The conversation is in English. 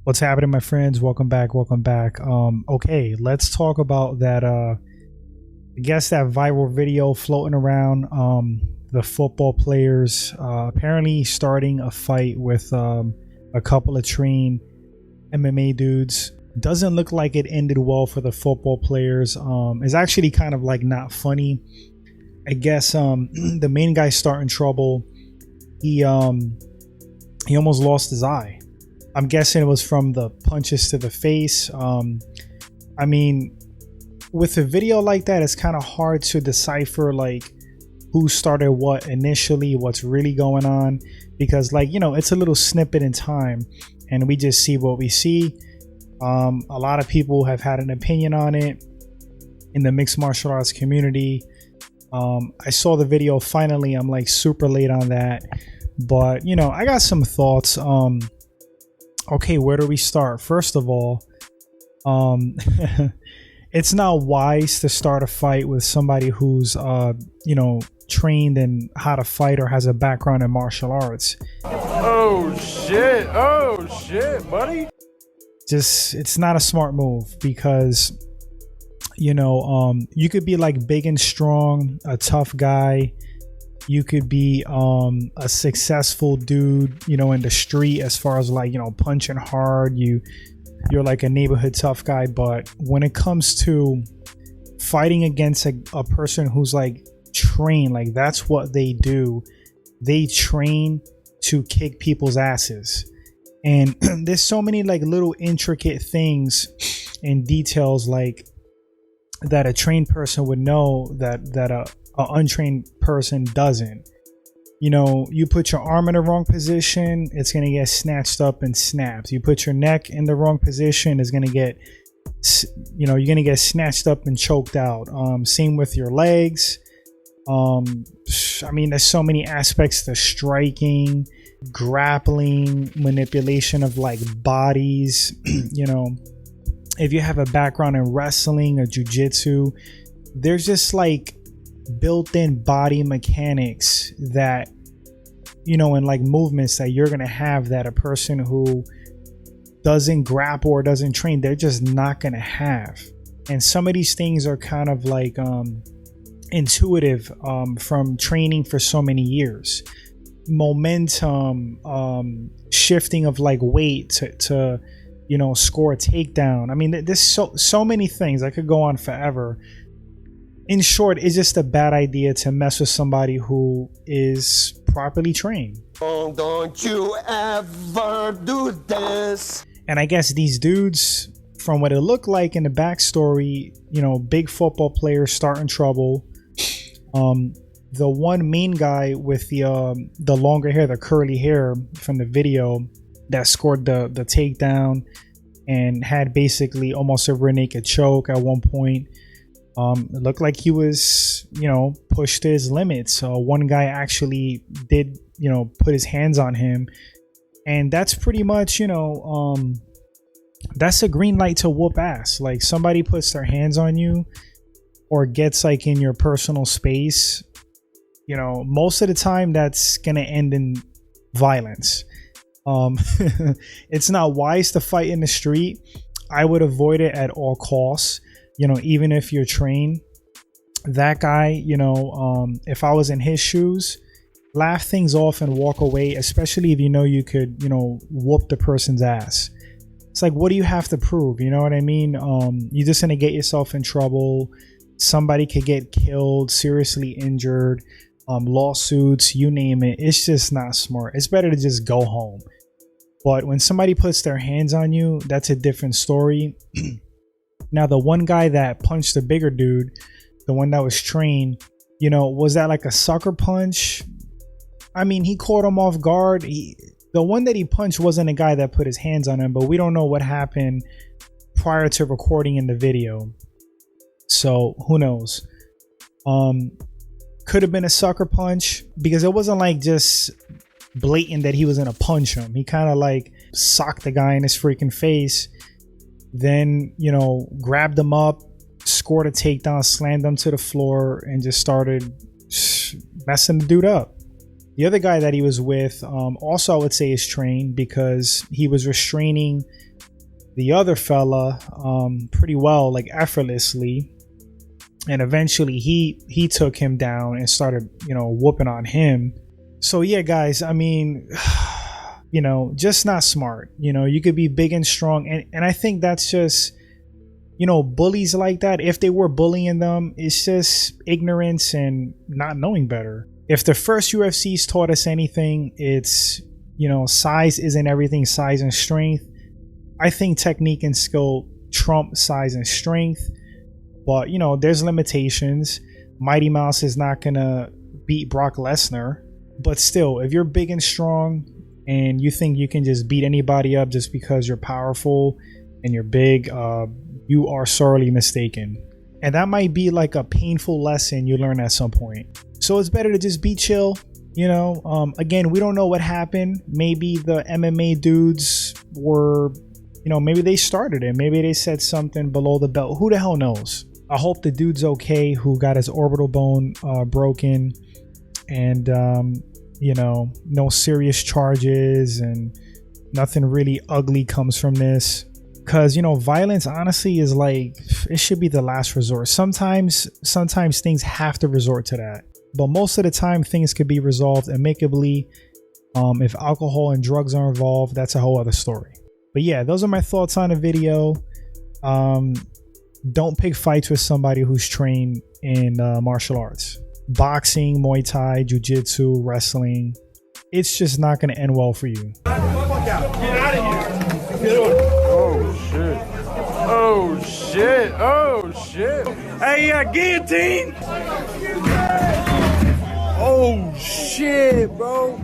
What's happening, my friends? Welcome back. Okay, let's talk about that I guess that viral video floating around, the football players apparently starting a fight with a couple of trained MMA dudes. Doesn't look like it ended well for the football players. It's actually kind of like not funny. I guess the main guy starting trouble. He almost lost his eye. I'm guessing it was from the punches to the face. I mean, with a video like that, it's kind of hard to decipher like who started what initially, what's really going on, because like, you know, it's a little snippet in time and we just see what we see. A lot of people have had an opinion on it in the mixed martial arts community. I saw the video finally. I'm like super late on that, but you know, I got some thoughts. Okay, where do we start? First of all, it's not wise to start a fight with somebody who's you know, trained in how to fight or has a background in martial arts. Oh shit, buddy. Just, it's not a smart move, because you know, you could be like big and strong, a tough guy. You could be a successful dude, you know, in the street, as far as like, you know, punching hard. You're like a neighborhood tough guy. But when it comes to fighting against a person who's like trained, like that's what they do. They train to kick people's asses. And there's so many like little intricate things and details like that a trained person would know that a untrained person doesn't. You know, you put your arm in the wrong position, it's gonna get snatched up and snapped. You put your neck in the wrong position, it's gonna get, you know, you're gonna get snatched up and choked out. Same with your legs. I mean, there's so many aspects to striking, grappling, manipulation of like bodies. You know, if you have a background in wrestling or jiu-jitsu, there's just like built-in body mechanics that, you know, and like movements that you're gonna have that a person who doesn't grapple or doesn't train, they're just not gonna have. And some of these things are kind of like intuitive from training for so many years. Momentum, shifting of like weight to you know, score a takedown. I mean, there's so many things. I could go on forever. In short, it's just a bad idea to mess with somebody who is properly trained. Oh, don't you ever do this. And I guess these dudes, from what it looked like in the backstory, you know, big football players starting trouble. The one main guy with the longer hair, the curly hair from the video, that scored the takedown and had basically almost a rear naked choke at one point. It looked like he was, you know, pushed to his limits. One guy actually did, you know, put his hands on him, and that's pretty much, you know, that's a green light to whoop ass. Like, somebody puts their hands on you or gets like in your personal space, you know, most of the time that's gonna end in violence. It's not wise to fight in the street. I would avoid it at all costs. You know, even if you're trained, that guy, you know, if I was in his shoes, laugh things off and walk away, especially if you know you could, you know, whoop the person's ass. It's like, what do you have to prove? You know what I mean? You're just gonna get yourself in trouble. Somebody could get killed, seriously injured, lawsuits, you name it. It's just not smart. It's better to just go home. But when somebody puts their hands on you, that's a different story. Now, the one guy that punched the bigger dude, the one that was trained, you know, was that like a sucker punch? I mean, he caught him off guard. The one that he punched wasn't a guy that put his hands on him, but we don't know what happened prior to recording in the video. So who knows? Could have been a sucker punch, because it wasn't like just blatant that he was gonna punch him. He kind of like socked the guy in his freaking face, then, you know, grabbed him up, scored a takedown, slammed him to the floor, and just started messing the dude up. The other guy that he was with, also I would say is trained, because he was restraining the other fella pretty well, like effortlessly. And eventually he took him down and started, you know, whooping on him. So yeah, guys, I mean, you know, just not smart. You know, you could be big and strong. And I think that's just, you know, bullies like that, if they were bullying them, it's just ignorance and not knowing better. If the first UFC's taught us anything, it's, you know, size isn't everything, size and strength. I think technique and skill trump size and strength. But, you know, there's limitations. Mighty Mouse is not going to beat Brock Lesnar. But still, if you're big and strong and you think you can just beat anybody up just because you're powerful and you're big, you are sorely mistaken. And that might be like a painful lesson you learn at some point. So it's better to just be chill. You know, again, we don't know what happened. Maybe the MMA dudes were, you know, maybe they started it. Maybe they said something below the belt. Who the hell knows? I hope the dude's okay who got his orbital bone broken. And, you know, no serious charges and nothing really ugly comes from this. Because, you know, violence honestly is like, it should be the last resort. Sometimes things have to resort to that. But most of the time, things could be resolved amicably. If alcohol and drugs are involved, that's a whole other story. But yeah, those are my thoughts on the video. Don't pick fights with somebody who's trained in martial arts. Boxing, Muay Thai, Jiu-Jitsu, wrestling. It's just not going to end well for you. Get out of here. Oh shit! Oh shit! Hey, guillotine! Oh shit, bro!